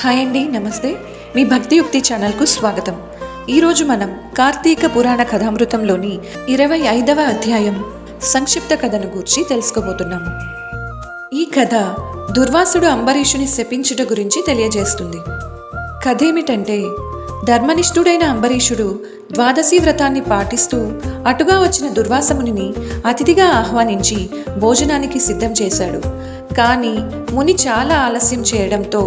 Hi అండి, నమస్తే. మీ భక్తియుక్తి ఛానల్కు స్వాగతం. ఈరోజు మనం కార్తీక పురాణ కథామృతంలోని 25వ అధ్యాయం సంక్షిప్త కథను గూర్చి తెలుసుకోబోతున్నాము. ఈ కథ దుర్వాసుడు అంబరీషుని శపించుట గురించి తెలియజేస్తుంది. కథేమిటంటే, ధర్మనిష్ఠుడైన అంబరీషుడు ద్వాదశి వ్రతాన్ని పాటిస్తూ అటుగా వచ్చిన దుర్వాసమునిని అతిథిగా ఆహ్వానించి భోజనానికి సిద్ధం చేశాడు. కానీ ముని చాలా ఆలస్యం చేయడంతో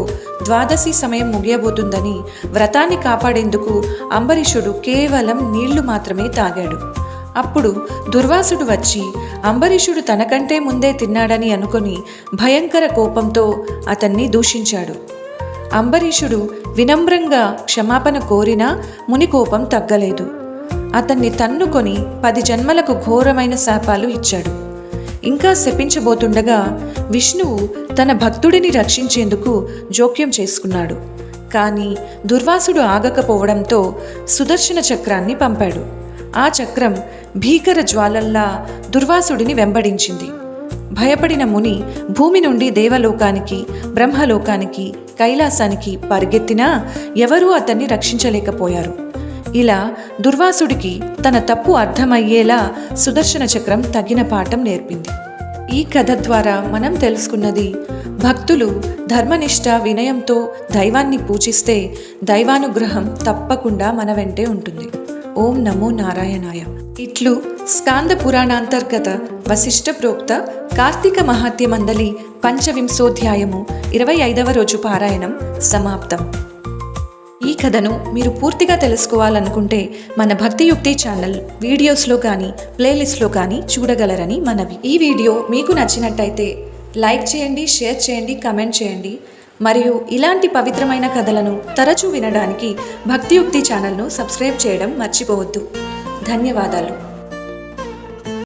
ద్వాదశి సమయం ముగియబోతుందని వ్రతాన్ని కాపాడేందుకు అంబరీషుడు కేవలం నీళ్లు మాత్రమే తాగాడు. అప్పుడు దుర్వాసుడు వచ్చి అంబరీషుడు తనకంటే ముందే తిన్నాడని అనుకొని భయంకర కోపంతో అతన్ని దూషించాడు. అంబరీషుడు వినమ్రంగా క్షమాపణ కోరినా ముని కోపం తగ్గలేదు. అతన్ని తన్నుకొని 10 జన్మలకు ఘోరమైన శాపాలు ఇచ్చాడు. ఇంకా శపించబోతుండగా విష్ణువు తన భక్తుడిని రక్షించేందుకు జోక్యం చేసుకున్నాడు. కానీ దుర్వాసుడు ఆగకపోవడంతో సుదర్శన చక్రాన్ని పంపాడు. ఆ చక్రం భీకర జ్వాలల్లా దుర్వాసుడిని వెంబడించింది. భయపడిన ముని భూమి నుండి దేవలోకానికి, బ్రహ్మలోకానికి, కైలాసానికి పరిగెత్తినా ఎవరూ అతన్ని రక్షించలేకపోయారు. ఇలా దుర్వాసుడికి తన తప్పు అర్థమయ్యేలా సుదర్శన చక్రం తగిన పాఠం నేర్పింది. ఈ కథ ద్వారా మనం తెలుసుకున్నది, భక్తులు ధర్మనిష్ట వినయంతో దైవాన్ని పూజిస్తే దైవానుగ్రహం తప్పకుండా మన వెంటే ఉంటుంది. ఓం నమో నారాయణాయ. ఇట్లు స్కాంద పురాణాంతర్గత వశిష్ఠ ప్రోక్త కార్తీక మహాత్య మండలి పంచవింశోధ్యాయము 25వ రోజు పారాయణం సమాప్తం. ఈ కథను మీరు పూర్తిగా తెలుసుకోవాలనుకుంటే మన భక్తియుక్తి ఛానల్ వీడియోస్లో కానీ ప్లేలిస్ట్లో కానీ చూడగలరని మనవి. ఈ వీడియో మీకు నచ్చినట్టయితే లైక్ చేయండి, షేర్ చేయండి, కమెంట్ చేయండి. మరియు ఇలాంటి పవిత్రమైన కథలను తరచూ వినడానికి భక్తియుక్తి ఛానల్ను సబ్స్క్రైబ్ చేయడం మర్చిపోవద్దు. ధన్యవాదాలు.